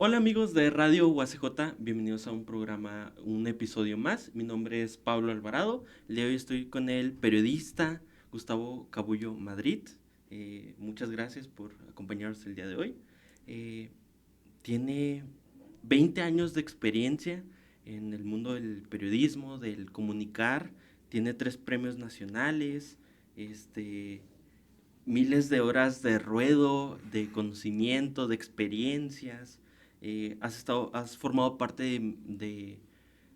Hola amigos de Radio UACJ, bienvenidos a un programa, un episodio más. Mi nombre es Pablo Alvarado. El día de hoy estoy con el periodista Gustavo Cabullo Madrid. Muchas gracias por acompañarnos el día de hoy. Eh, Tiene 20 años de experiencia en el mundo del periodismo, del comunicar. Tiene 3 premios nacionales, este, miles de horas de ruedo, de conocimiento, de experiencias. Has formado parte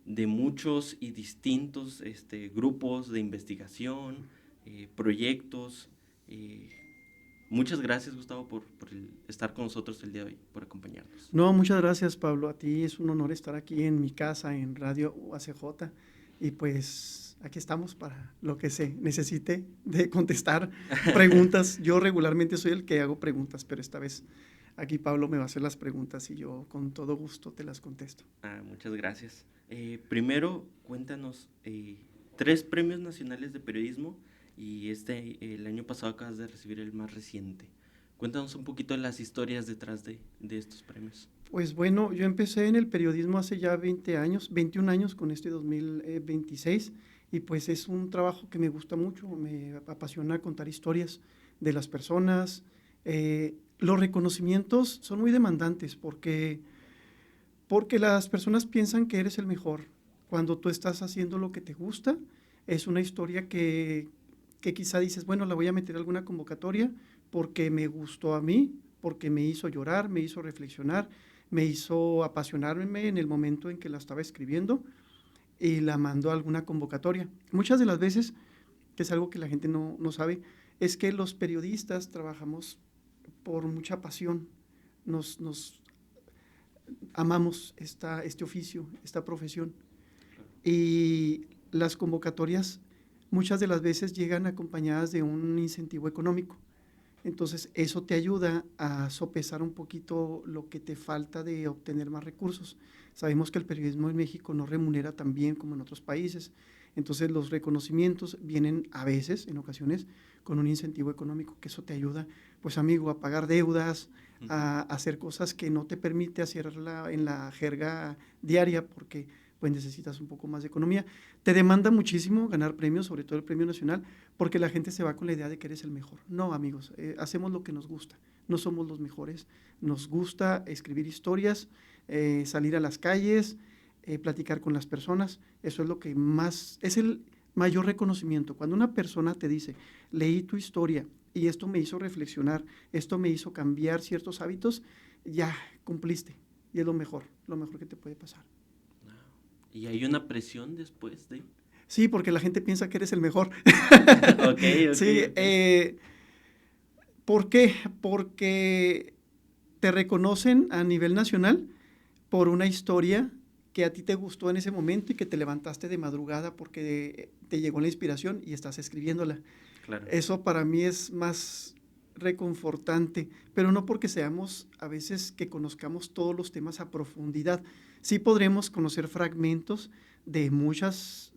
de muchos y distintos grupos de investigación, proyectos. eh, Muchas gracias, Gustavo, por estar con nosotros el día de hoy, por acompañarnos. No, muchas gracias, Pablo. A ti es un honor estar aquí en mi casa, en Radio UACJ. Y pues aquí estamos para lo que se necesite de contestar preguntas. Yo regularmente soy el que hago preguntas, pero esta vez aquí Pablo me va a hacer las preguntas y yo con todo gusto te las contesto. Muchas gracias. Primero, cuéntanos, 3 premios nacionales de periodismo y el año pasado acabas de recibir el más reciente. Cuéntanos un poquito de las historias detrás de estos premios. Pues bueno, yo empecé en el periodismo hace ya 20 años, 21 años con este 2026 y pues es un trabajo que me gusta mucho, me apasiona contar historias de las personas. Los reconocimientos son muy demandantes porque las personas piensan que eres el mejor. Cuando tú estás haciendo lo que te gusta, es una historia que quizá dices, bueno, la voy a meter a alguna convocatoria porque me gustó a mí, porque me hizo llorar, me hizo reflexionar, me hizo apasionarme en el momento en que la estaba escribiendo y la mando a alguna convocatoria. Muchas de las veces, que es algo que la gente no sabe, es que los periodistas trabajamos por mucha pasión, nos amamos este oficio, esta profesión. Claro. Y las convocatorias muchas de las veces llegan acompañadas de un incentivo económico. Entonces eso te ayuda a sopesar un poquito lo que te falta de obtener más recursos. Sabemos que el periodismo en México no remunera tan bien como en otros países. Entonces los reconocimientos vienen a veces, en ocasiones, con un incentivo económico, que eso te ayuda, pues amigo, a pagar deudas, Ujú. a hacer cosas que no te permite hacerla en la jerga diaria, porque pues necesitas un poco más de economía. Te demanda muchísimo ganar premios, sobre todo el premio nacional, porque la gente se va con la idea de que eres el mejor. No, amigos, hacemos lo que nos gusta, no somos los mejores. Nos gusta escribir historias, salir a las calles, platicar con las personas. Eso es lo que más, es el mayor reconocimiento. Cuando una persona te dice, leí tu historia y esto me hizo reflexionar, esto me hizo cambiar ciertos hábitos, ya cumpliste. Y es lo mejor que te puede pasar. Ah, ¿Y hay una presión después de? Sí, porque la gente piensa que eres el mejor. Ok, ok, Sí, ok. ¿por qué? Porque te reconocen a nivel nacional por una historia que a ti te gustó en ese momento y que te levantaste de madrugada porque te llegó la inspiración y estás escribiéndola. Claro. Eso para mí es más reconfortante, pero no porque seamos a veces que conozcamos todos los temas a profundidad. Sí podremos conocer fragmentos de muchas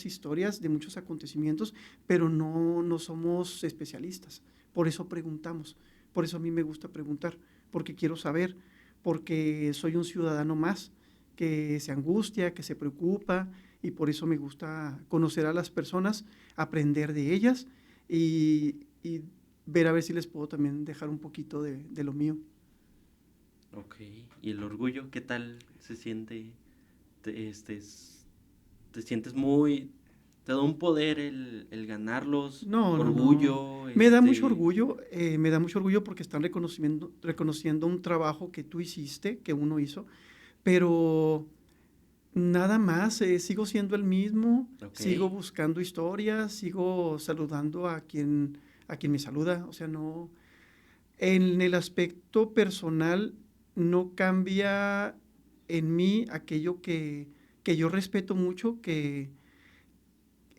historias, de muchos acontecimientos, pero no somos especialistas. Por eso preguntamos, por eso a mí me gusta preguntar, porque quiero saber, porque soy un ciudadano más que se angustia, que se preocupa, y por eso me gusta conocer a las personas, aprender de ellas y ver a ver si les puedo también dejar un poquito de lo mío. Ok. ¿Y el orgullo qué tal se siente? Te, este, es- ¿Te sientes muy... te da un poder el ganarlos? No, no, no. Orgullo, Me da mucho orgullo porque están reconociendo un trabajo que tú hiciste, que uno hizo, pero nada más, sigo siendo el mismo, Ok. sigo buscando historias, sigo saludando a quien me saluda, o sea, no, en el aspecto personal no cambia en mí aquello que yo respeto mucho, que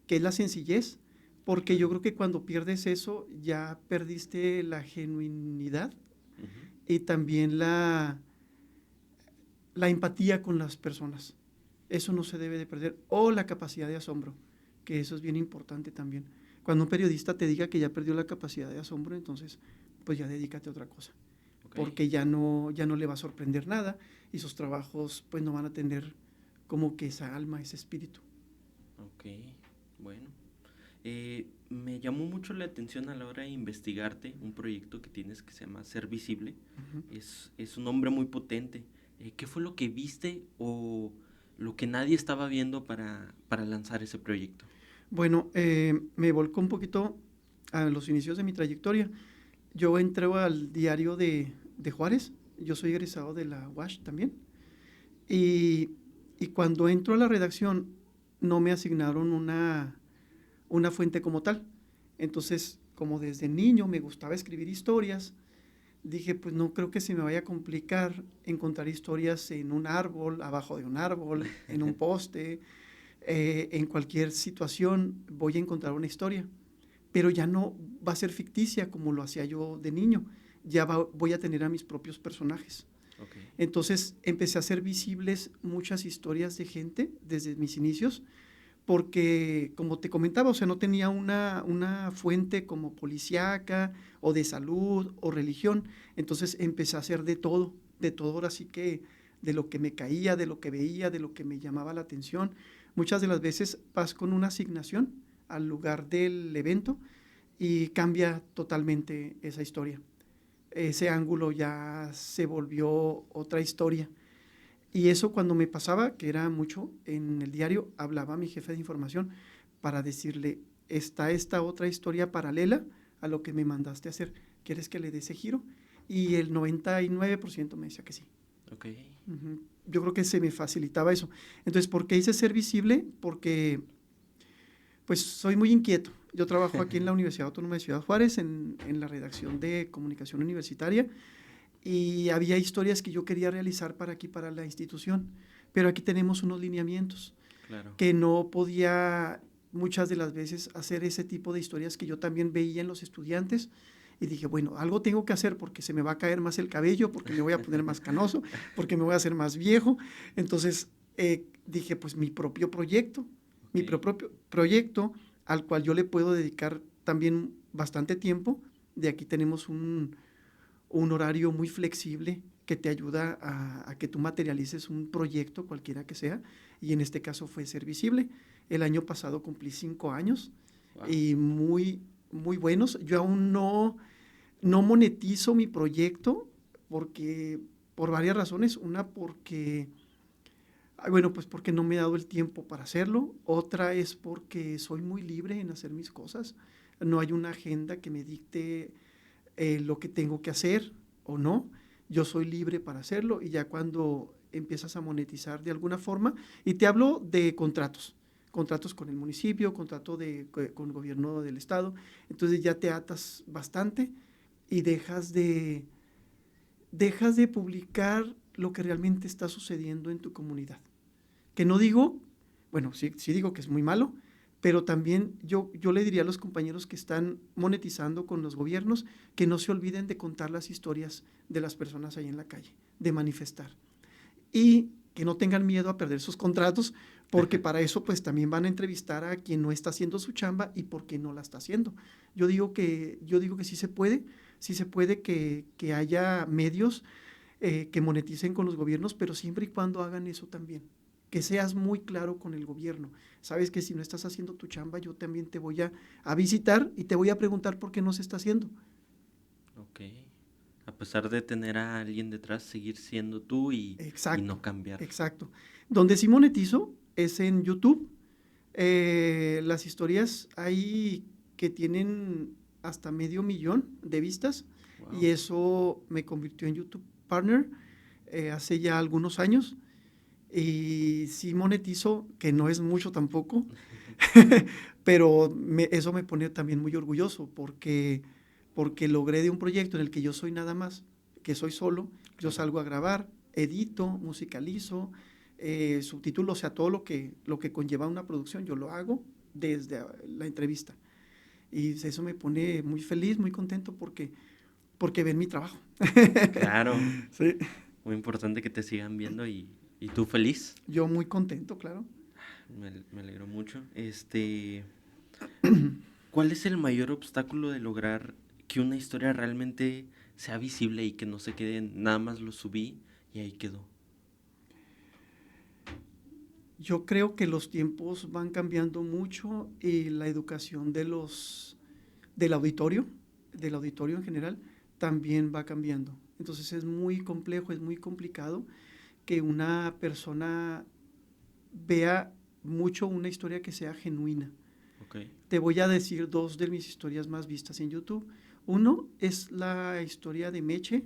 es la sencillez, porque Claro. yo creo que cuando pierdes eso ya perdiste la genuinidad Ujú. y también la empatía con las personas. Eso no se debe de perder. O la capacidad de asombro, que eso es bien importante también. Cuando un periodista te diga que ya perdió la capacidad de asombro, entonces pues ya dedícate a otra cosa. Ok. porque ya no le va a sorprender nada y sus trabajos pues no van a tener como que esa alma, ese espíritu. Ok, bueno. Me llamó mucho la atención a la hora de investigarte un proyecto que tienes que se llama Ser Visible. Ujú. Es un nombre muy potente. ¿Qué fue lo que viste o lo que nadie estaba viendo para lanzar ese proyecto? Bueno, me volcó un poquito a los inicios de mi trayectoria. Yo entré al diario de Juárez, yo soy egresado de la UASH también, y, y cuando entro a la redacción no me asignaron una fuente como tal. Entonces, como desde niño me gustaba escribir historias, dije, pues no creo que se me vaya a complicar encontrar historias en un árbol, abajo de un árbol, en un poste, en cualquier situación voy a encontrar una historia, pero ya no va a ser ficticia como lo hacía yo de niño, voy a tener a mis propios personajes. Ok, Entonces empecé a hacer visibles muchas historias de gente desde mis inicios, porque como te comentaba, o sea, no tenía una fuente como policíaca o de salud o religión, entonces empecé a hacer de todo ahora sí que de lo que me caía, de lo que veía, de lo que me llamaba la atención. Muchas de las veces vas con una asignación al lugar del evento y cambia totalmente esa historia. Ese ángulo ya se volvió otra historia. Y eso cuando me pasaba, que era mucho, en el diario hablaba a mi jefe de información para decirle, está esta otra historia paralela a lo que me mandaste a hacer, ¿quieres que le dé ese giro? Y el 99% me decía que sí. ok. Uh-huh. Yo creo que se me facilitaba eso. Entonces, ¿por qué hice ser visible? Porque pues soy muy inquieto. Yo trabajo aquí en la Universidad Autónoma de Ciudad Juárez en la redacción de comunicación universitaria y había historias que yo quería realizar para aquí, para la institución, pero aquí tenemos unos lineamientos Claro. que no podía muchas de las veces hacer ese tipo de historias que yo también veía en los estudiantes y dije, bueno, algo tengo que hacer porque se me va a caer más el cabello, porque me voy a poner más canoso, porque me voy a hacer más viejo. Entonces dije, pues Ok, mi propio proyecto al cual yo le puedo dedicar también bastante tiempo. De aquí tenemos un horario muy flexible que te ayuda a que tú materialices un proyecto, cualquiera que sea, y en este caso fue Ser Visible. El año pasado cumplí 5 años wow. y muy buenos. Yo aún no monetizo mi proyecto porque, por varias razones. Una, porque, bueno, pues porque no me he dado el tiempo para hacerlo. Otra es porque soy muy libre en hacer mis cosas. No hay una agenda que me dicte lo que tengo que hacer o no. Yo soy libre para hacerlo y ya cuando empiezas a monetizar de alguna forma, y te hablo de contratos con el municipio, con el gobierno del estado, entonces ya te atas bastante y dejas de publicar lo que realmente está sucediendo en tu comunidad. Que no digo, bueno, sí digo que es muy malo, pero también yo le diría a los compañeros que están monetizando con los gobiernos que no se olviden de contar las historias de las personas ahí en la calle, de manifestar. Y que no tengan miedo a perder sus contratos, porque para eso pues también van a entrevistar a quien no está haciendo su chamba y por qué no la está haciendo. Yo digo que sí se puede que haya medios que moneticen con los gobiernos, pero siempre y cuando hagan eso también. Que seas muy claro con el gobierno. Sabes que si no estás haciendo tu chamba, yo también te voy a visitar y te voy a preguntar por qué no se está haciendo. Ok. A pesar de tener a alguien detrás, seguir siendo tú y Exacto, no cambiar. exacto. Donde sí monetizo es en YouTube. Las historias hay que tienen hasta 500,000 de vistas y Wow. eso me convirtió en YouTube Partner hace ya algunos años. Y sí monetizo, que no es mucho tampoco, pero eso me pone también muy orgulloso porque logré de un proyecto en el que yo soy nada más, que soy solo, yo Claro. salgo a grabar, edito, musicalizo, subtítulo, o sea, todo lo que conlleva una producción, yo lo hago desde la entrevista. Y eso me pone muy feliz, muy contento porque ven mi trabajo. Claro. Sí, Muy importante que te sigan viendo y tú feliz. yo muy contento, claro. Me alegro mucho. ¿Cuál es el mayor obstáculo de lograr que una historia realmente sea visible y que no se quede en nada más lo subí y ahí quedó? Yo creo que los tiempos van cambiando mucho y la educación del auditorio, del auditorio en general, también va cambiando. Entonces es muy complejo, es muy complicado que una persona vea mucho una historia que sea genuina. Okay. Te voy a decir dos de mis historias más vistas en YouTube. Uno es la historia de Meche,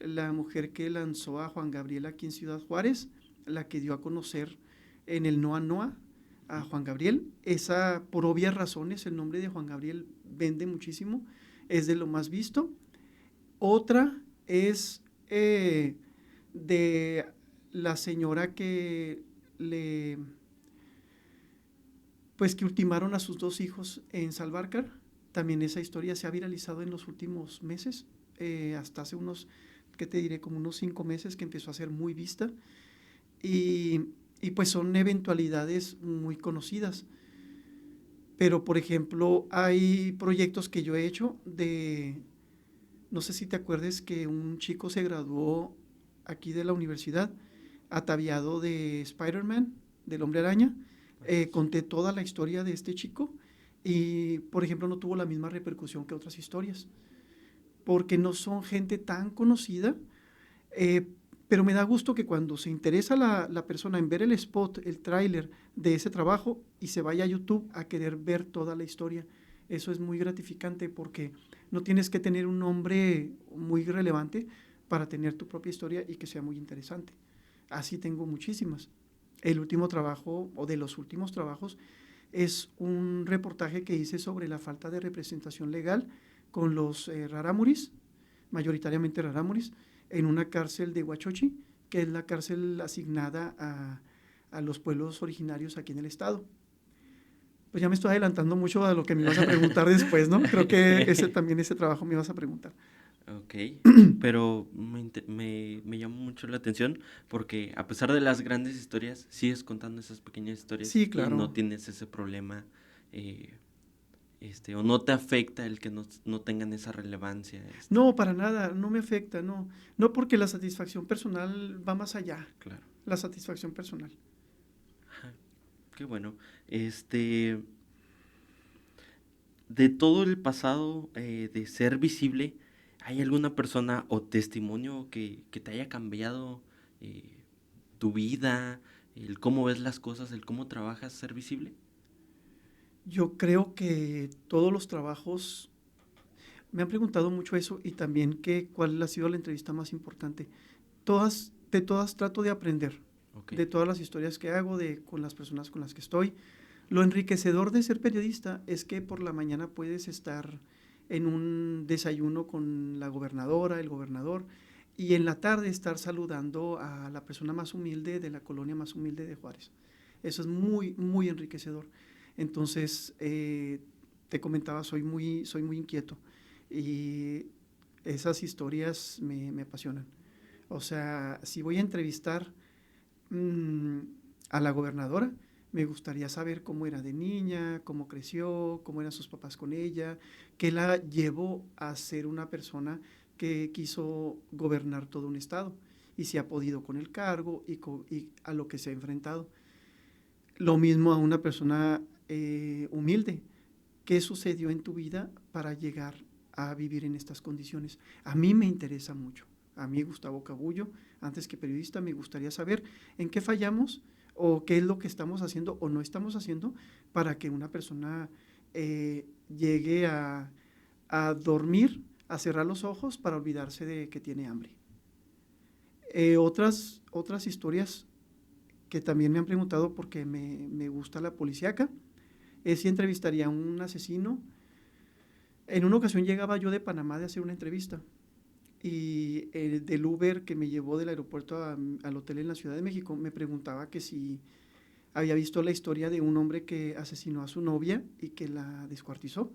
la mujer que lanzó a Juan Gabriel aquí en Ciudad Juárez, la que dio a conocer en el Noa Noa a Juan Gabriel. Esa, por obvias razones, el nombre de Juan Gabriel vende muchísimo, es de lo más visto. Otra es de la señora que le pues que ultimaron a sus dos hijos en Salvarcar. También esa historia se ha viralizado en los últimos meses, hasta hace unos, ¿qué te diré? Como unos 5 meses que empezó a ser muy vista. Y, y pues son eventualidades muy conocidas. Pero, por ejemplo, hay proyectos que yo he hecho de, no sé si te acuerdes que un chico se graduó aquí de la universidad ataviado de Spider-Man, del Hombre Araña. Conté toda la historia de este chico y, por ejemplo, no tuvo la misma repercusión que otras historias, porque no son gente tan conocida, eh, pero me da gusto que cuando se interesa la persona en ver el spot, el tráiler de ese trabajo y se vaya a YouTube a querer ver toda la historia. Eso es muy gratificante porque no tienes que tener un nombre muy relevante para tener tu propia historia y que sea muy interesante. Así tengo muchísimas. El último trabajo, o de los últimos trabajos, es un reportaje que hice sobre la falta de representación legal con los rarámuris, mayoritariamente rarámuris, en una cárcel de Huachochi, que es la cárcel asignada a los pueblos originarios aquí en el estado. Pues ya me estoy adelantando mucho a lo que me ibas a preguntar después, ¿no? Creo que ese trabajo me ibas a preguntar. Ok, pero me llama mucho la atención porque a pesar de las grandes historias, sigues contando esas pequeñas historias Sí, y no claro. tienes ese problema, o no te afecta el que no tengan esa relevancia. No, para nada, no me afecta, no. No, porque la satisfacción personal va más allá, Claro. la satisfacción personal. Ajá, qué bueno. Este, de todo el pasado de ser visible, ¿hay alguna persona o testimonio que te haya cambiado eh, tu vida, el cómo ves las cosas, el cómo trabajas ser visible? Yo creo que todos los trabajos, me han preguntado mucho eso y también que cuál ha sido la entrevista más importante. De todas trato de aprender, Ok. de todas las historias que hago, con las personas con las que estoy. Lo enriquecedor de ser periodista es que por la mañana puedes estar en un desayuno con la gobernadora, el gobernador, y en la tarde estar saludando a la persona más humilde de la colonia más humilde de Juárez. Eso es muy, muy enriquecedor. Entonces, te comentaba, soy muy inquieto y esas historias me apasionan. O sea, si voy a entrevistar mmm, a la gobernadora, me gustaría saber cómo era de niña, cómo creció, cómo eran sus papás con ella, qué la llevó a ser una persona que quiso gobernar todo un estado y si ha podido con el cargo y a lo que se ha enfrentado. Lo mismo a una persona humilde. ¿Qué sucedió en tu vida para llegar a vivir en estas condiciones? A mí me interesa mucho. A mí, Gustavo Cabullo, antes que periodista, me gustaría saber en qué fallamos o qué es lo que estamos haciendo o no estamos haciendo para que una persona llegue a dormir, a cerrar los ojos para olvidarse de que tiene hambre. Otras historias que también me han preguntado porque me gusta la policíaca es si entrevistaría a un asesino. En una ocasión llegaba yo de Panamá de hacer una entrevista y el del Uber que me llevó del aeropuerto al hotel en la Ciudad de México me preguntaba que si había visto la historia de un hombre que asesinó a su novia y que la descuartizó.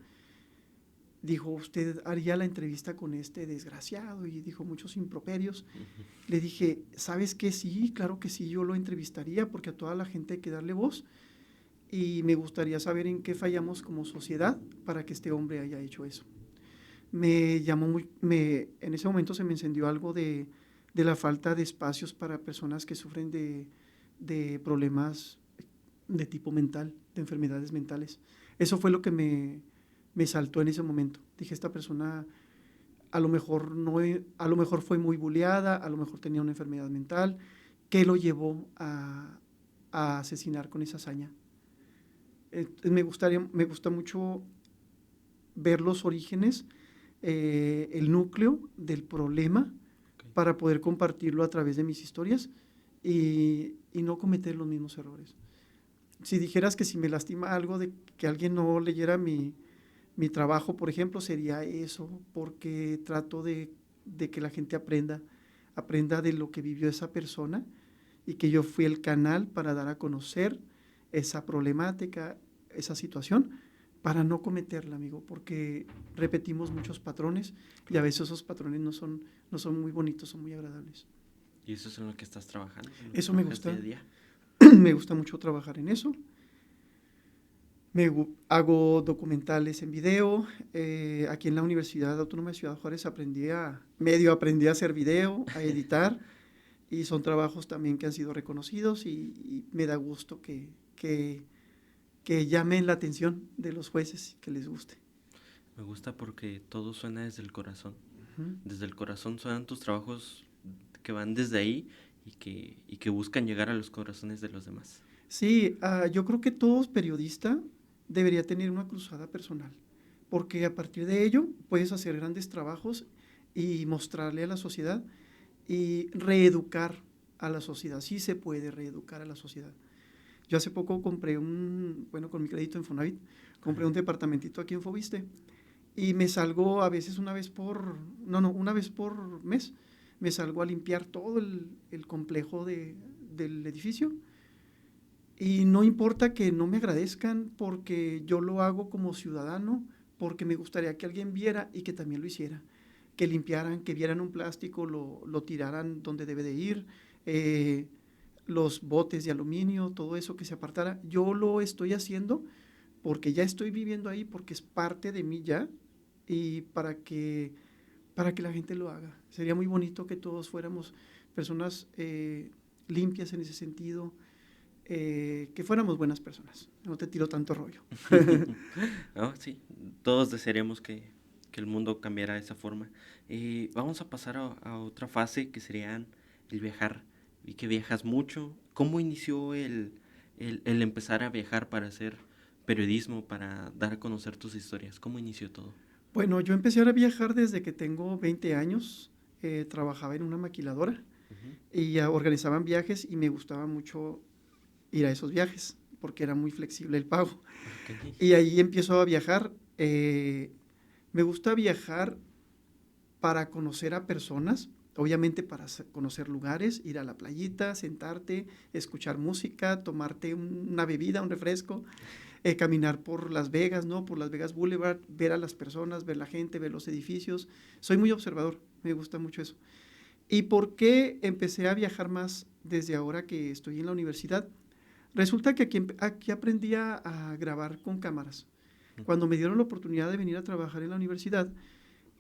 Dijo, ¿usted haría la entrevista con este desgraciado? Y dijo muchos improperios. Ujú. Le dije, ¿sabes qué? Sí, claro que sí, yo lo entrevistaría porque a toda la gente hay que darle voz y me gustaría saber en qué fallamos como sociedad para que este hombre haya hecho eso. En ese momento se me encendió algo de la falta de espacios para personas que sufren de problemas de tipo mental, de enfermedades mentales. Eso fue lo que me saltó en ese momento. Dije, esta persona a lo mejor, a lo mejor fue muy buleada, a lo mejor tenía una enfermedad mental, que lo llevó a asesinar con esa hazaña. Me gusta mucho ver los orígenes, el núcleo del problema, Okay. para poder compartirlo a través de mis historias y no cometer los mismos errores. Si dijeras que si me lastima algo de que alguien no leyera mi trabajo, por ejemplo, sería eso, porque trato de que la gente aprenda de lo que vivió esa persona y que yo fui el canal para dar a conocer esa problemática, esa situación, para no cometerla, amigo, porque repetimos muchos patrones y a veces esos patrones no son muy bonitos, son muy agradables. ¿Y eso es en lo que estás trabajando? ¿En lo que Eso me trabajas día gusta, a día? me gusta mucho trabajar en eso. Hago documentales en video. Aquí en la Universidad Autónoma de Ciudad Juárez aprendí a hacer video, a editar, y son trabajos también que han sido reconocidos y me da gusto que llamen la atención de los jueces y que les guste. Me gusta porque todo suena desde el corazón. Ujú. Desde el corazón suenan tus trabajos que van desde ahí y que buscan llegar a los corazones de los demás. Sí, yo creo que todo periodista debería tener una cruzada personal, porque a partir de ello puedes hacer grandes trabajos y mostrarle a la sociedad y reeducar a la sociedad. Sí se puede reeducar a la sociedad. Yo hace poco con mi crédito en Fonavit, compré Ajá. un departamentito aquí en Fobiste y me salgo a veces una vez por mes, me salgo a limpiar todo el complejo del edificio. Y no importa que no me agradezcan porque yo lo hago como ciudadano, porque me gustaría que alguien viera y que también lo hiciera. Que limpiaran, que vieran un plástico, lo tiraran donde debe de ir, eh, los botes de aluminio, todo eso que se apartara. Yo lo estoy haciendo porque ya estoy viviendo ahí, porque es parte de mí ya, y para que la gente lo haga. Sería muy bonito que todos fuéramos personas limpias en ese sentido, que fuéramos buenas personas. No te tiro tanto rollo. No, sí, todos desearíamos que el mundo cambiara de esa forma. Vamos a pasar a otra fase que sería el viajar. Vi que viajas mucho. ¿Cómo inició el empezar a viajar para hacer periodismo, para dar a conocer tus historias? ¿Cómo inició todo? Bueno, yo empecé a viajar desde que tengo 20 años. Trabajaba en una maquiladora Ujú. y organizaban viajes y me gustaba mucho ir a esos viajes porque era muy flexible el pago. Ok. Y ahí empiezo a viajar. Me gusta viajar para conocer a personas, obviamente para conocer lugares, ir a la playita, sentarte, escuchar música, tomarte una bebida, un refresco, caminar por Las Vegas, ¿no? Por Las Vegas Boulevard, ver a las personas, ver la gente, ver los edificios. Soy muy observador, me gusta mucho eso. ¿Y por qué empecé a viajar más desde ahora que estoy en la universidad? Resulta que aquí aprendí a grabar con cámaras. Cuando me dieron la oportunidad de venir a trabajar en la universidad,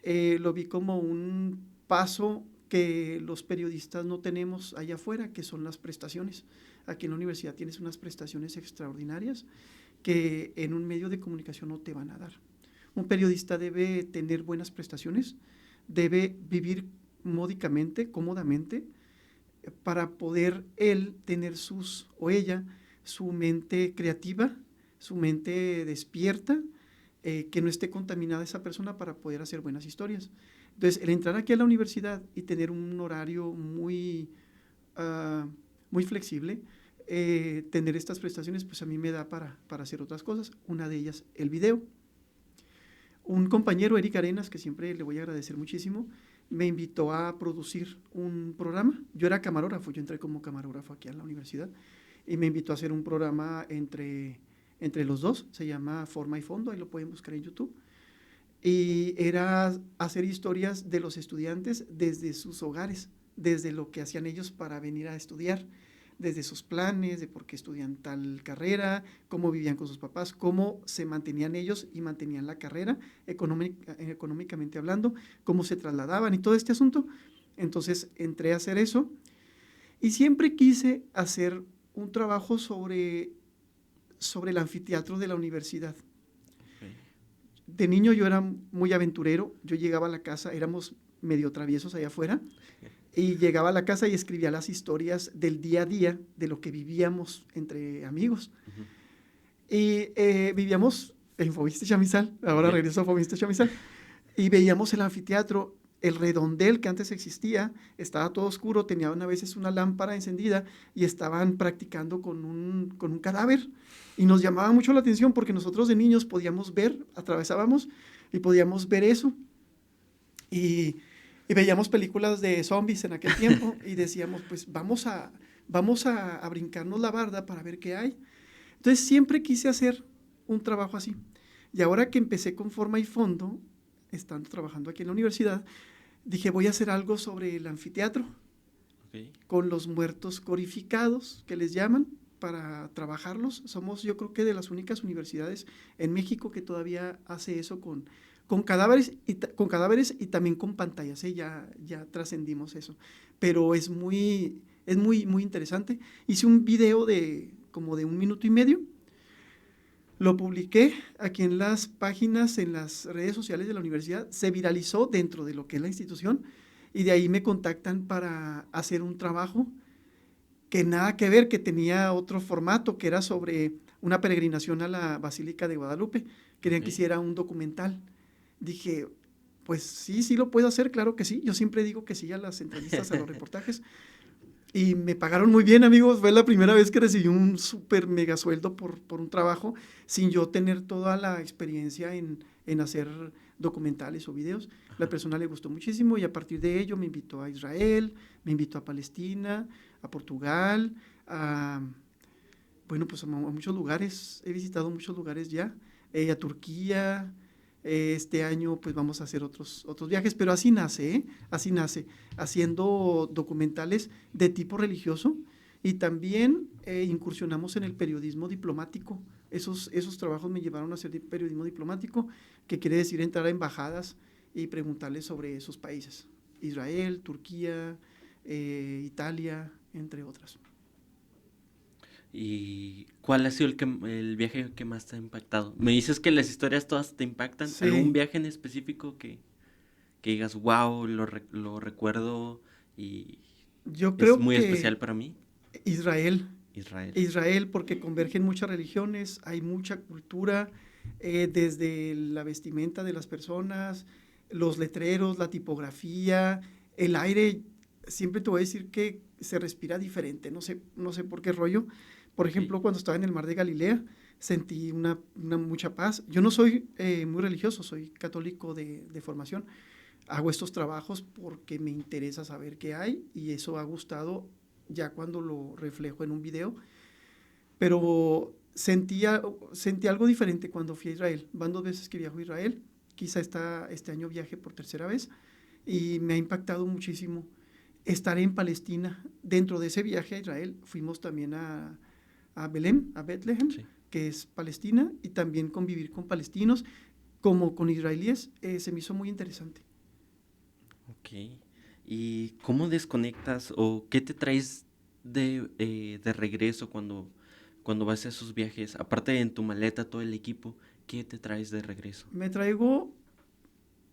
lo vi como un paso que los periodistas no tenemos allá afuera, que son las prestaciones. Aquí en la universidad tienes unas prestaciones extraordinarias que en un medio de comunicación no te van a dar. Un periodista debe tener buenas prestaciones, debe vivir módicamente, cómodamente, para poder él tener o ella su mente creativa, su mente despierta, que no esté contaminada esa persona para poder hacer buenas historias. Entonces, el entrar aquí a la universidad y tener un horario muy flexible, tener estas prestaciones, pues a mí me da para hacer otras cosas. Una de ellas, el video. Un compañero, Eric Arenas, que siempre le voy a agradecer muchísimo, me invitó a producir un programa. Yo era camarógrafo, yo entré como camarógrafo aquí a la universidad y me invitó a hacer un programa entre los dos, se llama Forma y Fondo, ahí lo pueden buscar en YouTube. Y era hacer historias de los estudiantes desde sus hogares, desde lo que hacían ellos para venir a estudiar. desde sus planes, de por qué estudian tal carrera, cómo vivían con sus papás, cómo se mantenían ellos y mantenían la carrera, económicamente hablando, cómo se trasladaban y todo este asunto. Entonces entré a hacer eso y siempre quise hacer un trabajo sobre el anfiteatro de la universidad. Okay. De niño yo era muy aventurero, yo llegaba a la casa, éramos medio traviesos allá afuera, y llegaba a la casa y escribía las historias del día a día, de lo que vivíamos entre amigos. Uh-huh. Y vivíamos en Fobiste Chamizal, ahora Okay. regreso a Fobiste Chamizal, y veíamos el anfiteatro, el redondel que antes existía, estaba todo oscuro, tenían a veces una lámpara encendida y estaban practicando con un cadáver. Y nos llamaba mucho la atención porque nosotros de niños podíamos ver, atravesábamos y podíamos ver eso. Y veíamos películas de zombies en aquel tiempo y decíamos, pues vamos a brincarnos la barda para ver qué hay. Entonces siempre quise hacer un trabajo así. Y ahora que empecé con forma y fondo, estando trabajando aquí en la universidad, dije, voy a hacer algo sobre el anfiteatro, Okay. con los muertos corificados, que les llaman, para trabajarlos. Somos, yo creo que de las únicas universidades en México que todavía hace eso con cadáveres y también con pantallas, ¿eh? Ya trascendimos eso. Pero es muy interesante. Hice un video como de 1 minuto y medio. Lo publiqué aquí en las páginas, en las redes sociales de la universidad. Se viralizó dentro de lo que es la institución y de ahí me contactan para hacer un trabajo que nada que ver, que tenía otro formato, que era sobre una peregrinación a la Basílica de Guadalupe. Querían que Okay. hiciera un documental. Dije, pues sí lo puedo hacer, claro que sí. Yo siempre digo que sí a las entrevistas, a los reportajes. Y me pagaron muy bien, amigos. Fue la primera vez que recibí un súper mega sueldo por un trabajo, sin yo tener toda la experiencia en hacer documentales o videos. La persona le gustó muchísimo y a partir de ello me invitó a Israel, me invitó a Palestina, a Portugal, bueno, pues a muchos lugares. He visitado muchos lugares ya, a Turquía. Este año pues vamos a hacer otros viajes, pero así nace, ¿eh? Así nace, haciendo documentales de tipo religioso y también incursionamos en el periodismo diplomático. Esos trabajos me llevaron a hacer periodismo diplomático, que quiere decir entrar a embajadas y preguntarles sobre esos países, Israel, Turquía, Italia, entre otras. ¿Y cuál ha sido el viaje que más te ha impactado? Me dices que las historias todas te impactan. ¿Algún Sí, viaje en específico que digas, wow, lo recuerdo y yo es creo muy que especial para mí? Israel. Israel. Israel, porque convergen muchas religiones, hay mucha cultura, desde la vestimenta de las personas, los letreros, la tipografía, el aire. Siempre te voy a decir que se respira diferente, no sé por qué rollo. Por Ok. ejemplo, cuando estaba en el mar de Galilea, sentí una mucha paz. Yo no soy muy religioso, soy católico de formación. Hago estos trabajos porque me interesa saber qué hay y eso ha gustado ya cuando lo reflejo en un video, pero sentí algo diferente cuando fui a Israel. Van 2 veces que viajo a Israel, quizá este año viaje por tercera vez y me ha impactado muchísimo estar en Palestina. Dentro de ese viaje a Israel fuimos también a Belén, a Bethlehem, Sí. que es Palestina, y también convivir con palestinos como con israelíes. Se me hizo muy interesante. Ok. ¿Y cómo desconectas o qué te traes de regreso cuando vas a esos viajes? Aparte de en tu maleta, todo el equipo, ¿qué te traes de regreso? Me traigo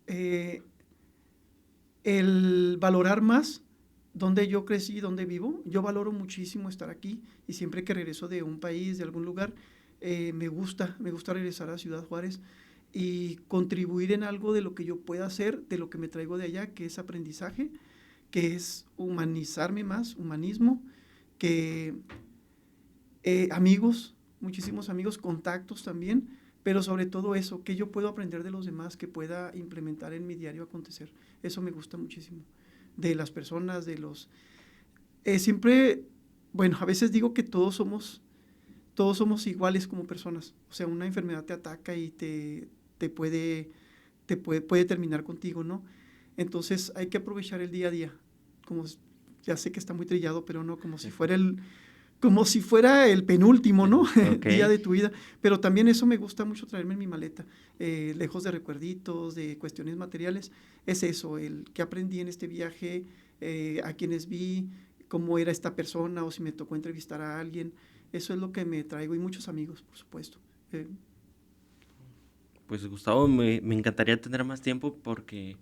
eh, el valorar más donde yo crecí, donde vivo. Yo valoro muchísimo estar aquí y siempre que regreso de un país, de algún lugar, me gusta regresar a Ciudad Juárez y contribuir en algo de lo que yo pueda hacer, de lo que me traigo de allá, que es aprendizaje, que es humanizarme más, humanismo, que amigos, muchísimos amigos, contactos también, pero sobre todo eso, que yo puedo aprender de los demás, que pueda implementar en mi diario acontecer. Eso me gusta muchísimo. De las personas, de los... siempre, bueno, a veces digo que todos somos iguales como personas. O sea, una enfermedad te ataca y te puede terminar contigo, ¿no? Entonces hay que aprovechar el día a día, como ya sé que está muy trillado, pero no, como si fuera como si fuera el penúltimo, ¿no? Ok. Día de tu vida. Pero también eso me gusta mucho traerme en mi maleta, lejos de recuerditos, de cuestiones materiales. Es eso, el que aprendí en este viaje, a quienes vi, cómo era esta persona o si me tocó entrevistar a alguien. Eso es lo que me traigo y muchos amigos, por supuesto. Pues Gustavo, me encantaría tener más tiempo porque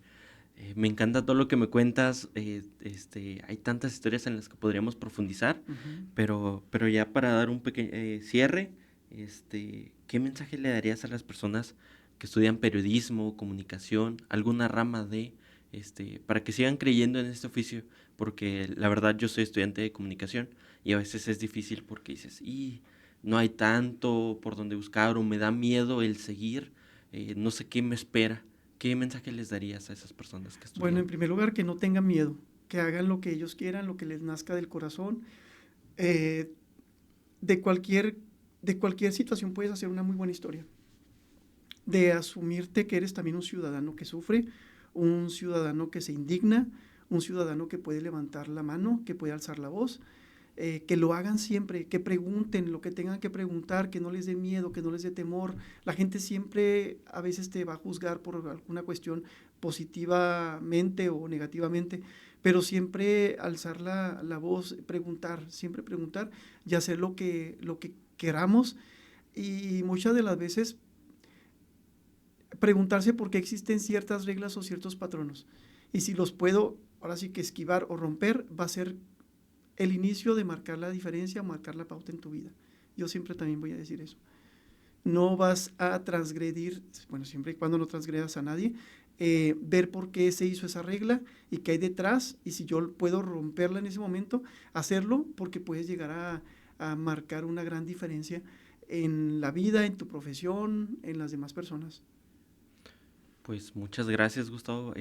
me encanta todo lo que me cuentas. Hay tantas historias en las que podríamos profundizar, Ujú. pero ya para dar un pequeño cierre, ¿qué mensaje le darías a las personas que estudian periodismo, comunicación, alguna rama para que sigan creyendo en este oficio? Porque la verdad yo soy estudiante de comunicación y a veces es difícil porque dices, y no hay tanto por donde buscar o me da miedo el seguir, no sé qué me espera. ¿Qué mensaje les darías a esas personas que Bueno, estudian? en primer lugar, que no tengan miedo, que hagan lo que ellos quieran, lo que les nazca del corazón. Eh, de cualquier, de cualquier situación puedes hacer una muy buena historia. De asumirte que eres también un ciudadano que sufre, un ciudadano que se indigna, un ciudadano que puede levantar la mano, que puede alzar la voz, que lo hagan siempre, que pregunten lo que tengan que preguntar, que no les dé miedo, que no les dé temor. La gente siempre a veces te va a juzgar por alguna cuestión positivamente o negativamente, pero siempre alzar la voz, preguntar, siempre preguntar y hacer lo que queramos. Y muchas de las veces preguntarse por qué existen ciertas reglas o ciertos patronos. Y si los puedo, ahora sí que esquivar o romper, va a ser el inicio de marcar la diferencia, marcar la pauta en tu vida. Yo siempre también voy a decir eso. No vas a transgredir, bueno, siempre y cuando no transgredas a nadie, ver por qué se hizo esa regla y qué hay detrás, y si yo puedo romperla en ese momento, hacerlo, porque puedes llegar a marcar una gran diferencia en la vida, en tu profesión, en las demás personas. Pues muchas gracias, Gustavo.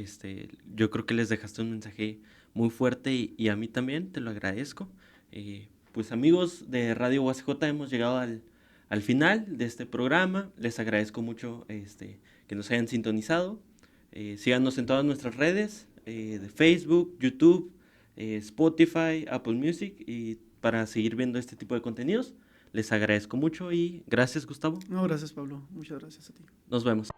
Yo creo que les dejaste un mensaje muy fuerte y a mí también te lo agradezco. Pues amigos de Radio UACJ, hemos llegado al final de este programa. Les agradezco mucho que nos hayan sintonizado. Síganos en todas nuestras redes de Facebook, YouTube, Spotify, Apple Music y para seguir viendo este tipo de contenidos. Les agradezco mucho y gracias, Gustavo. No, gracias, Pablo. Muchas gracias a ti. Nos vemos.